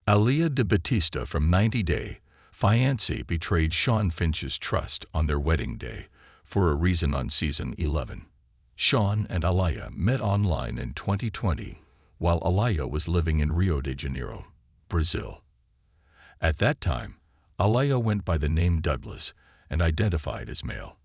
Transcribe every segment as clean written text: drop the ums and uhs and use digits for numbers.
Alliya de Batista from 90 Day Fiance betrayed Shawn Finch's trust on their wedding day for a reason on Season 11. Shawn and Alliya met online in 2020 while Alliya was living in Rio de Janeiro, Brazil. At that time, Alliya went by the name Douglas and identified as male.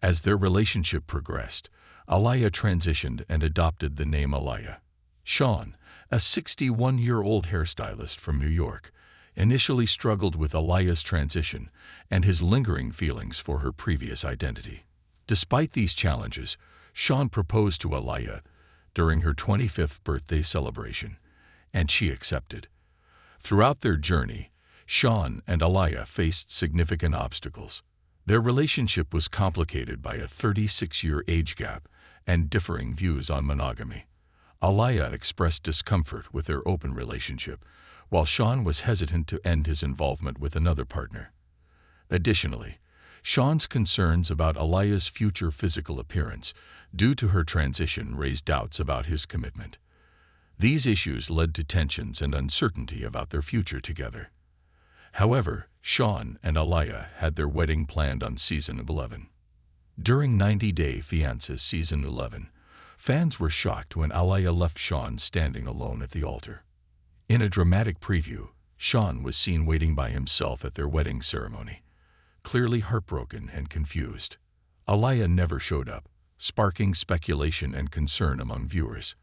As their relationship progressed, Alliya transitioned and adopted the name Alliya. Shawn, a 61-year-old hairstylist from New York, initially struggled with Alliya's transition and his lingering feelings for her previous identity. Despite these challenges, Shawn proposed to Alliya during her 25th birthday celebration, and she accepted. Throughout their journey, Shawn and Alliya faced significant obstacles. Their relationship was complicated by a 36-year age gap and differing views on monogamy. Alliya expressed discomfort with their open relationship, while Shawn was hesitant to end his involvement with another partner. Additionally, Shawn's concerns about Alliya's future physical appearance due to her transition raised doubts about his commitment. These issues led to tensions and uncertainty about their future together. However, Shawn and Alliya had their wedding planned on Season 11. During 90 Day Fiance Season 11, fans were shocked when Alliya left Shawn standing alone at the altar. In a dramatic preview, Shawn was seen waiting by himself at their wedding ceremony, clearly heartbroken and confused. Alliya never showed up, sparking speculation and concern among viewers.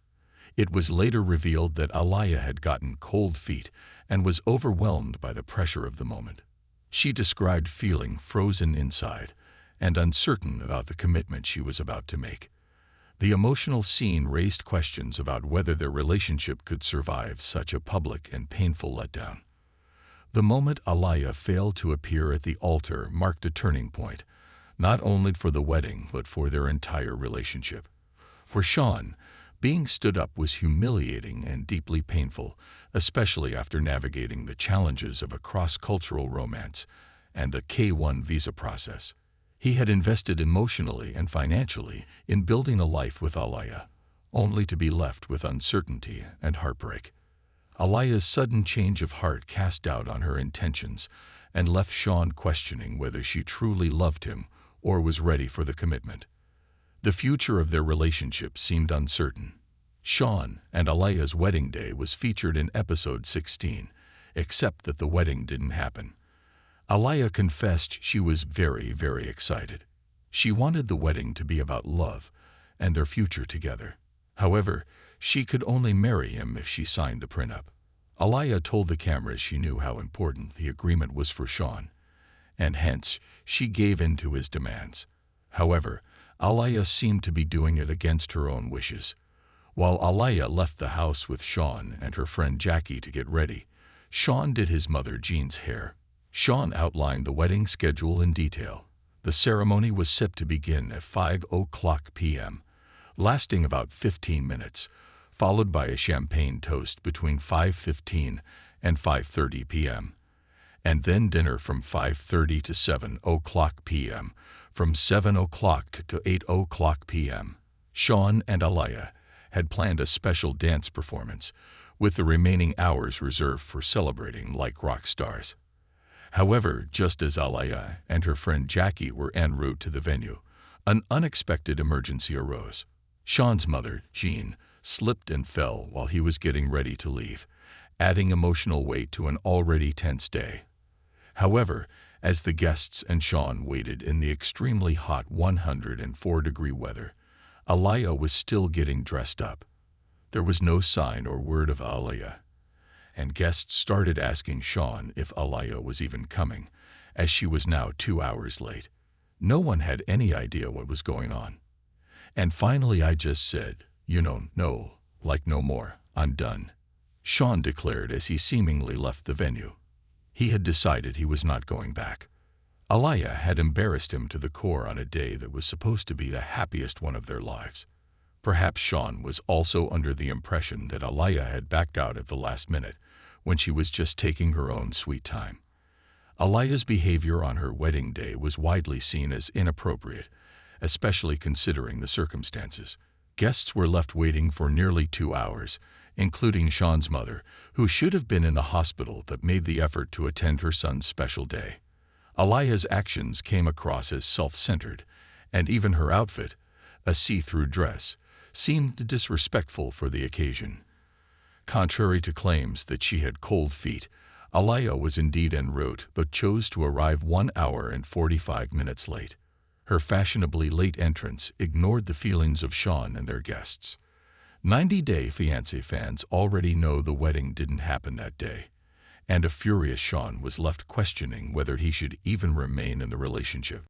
It was later revealed that Alliya had gotten cold feet and was overwhelmed by the pressure of the moment. She described feeling frozen inside and uncertain about the commitment she was about to make. The emotional scene raised questions about whether their relationship could survive such a public and painful letdown. The moment Alliya failed to appear at the altar marked a turning point, not only for the wedding but for their entire relationship. For Shawn, being stood up was humiliating and deeply painful, especially after navigating the challenges of a cross-cultural romance and the K-1 visa process. He had invested emotionally and financially in building a life with Alliya, only to be left with uncertainty and heartbreak. Alliya's sudden change of heart cast doubt on her intentions and left Shawn questioning whether she truly loved him or was ready for the commitment. The future of their relationship seemed uncertain. Shawn and Alliya's wedding day was featured in episode 16, except that the wedding didn't happen. Alliya confessed she was very, very excited. She wanted the wedding to be about love and their future together. However, she could only marry him if she signed the prenup. Alliya told the cameras she knew how important the agreement was for Shawn, and hence she gave in to his demands. However, Alliya seemed to be doing it against her own wishes. While Alliya left the house with Shawn and her friend Jackie to get ready, Shawn did his mother Jean's hair. Shawn outlined the wedding schedule in detail. The ceremony was set to begin at 5:00 p.m., lasting about 15 minutes, followed by a champagne toast between 5:15 and 5:30 p.m., and then dinner from 5:30 to 7:00 p.m., from 7:00 to 8:00 p.m. Shawn and Alliya had planned a special dance performance, with the remaining hours reserved for celebrating like rock stars. However, just as Alliya and her friend Jackie were en route to the venue, an unexpected emergency arose. Shawn's mother, Jean, slipped and fell while he was getting ready to leave, adding emotional weight to an already tense day. However, as the guests and Shawn waited in the extremely hot 104-degree weather, Alliya was still getting dressed up. There was no sign or word of Alliya, and guests started asking Shawn if Alliya was even coming, as she was now 2 hours late. No one had any idea what was going on. And finally I just said, no, like no more, I'm done, Shawn declared as he seemingly left the venue. He had decided he was not going back. Alliya had embarrassed him to the core on a day that was supposed to be the happiest one of their lives. Perhaps Shawn was also under the impression that Alliya had backed out at the last minute, when she was just taking her own sweet time. Alliya's behavior on her wedding day was widely seen as inappropriate, especially considering the circumstances. Guests were left waiting for nearly 2 hours, including Shawn's mother, who should have been in the hospital but made the effort to attend her son's special day. Alliya's actions came across as self-centered, and even her outfit, a see-through dress, seemed disrespectful for the occasion. Contrary to claims that she had cold feet, Alliya was indeed en route but chose to arrive 1 hour and 45 minutes late. Her fashionably late entrance ignored the feelings of Shawn and their guests. 90-Day Fiancé fans already know the wedding didn't happen that day, and a furious Shawn was left questioning whether he should even remain in the relationship.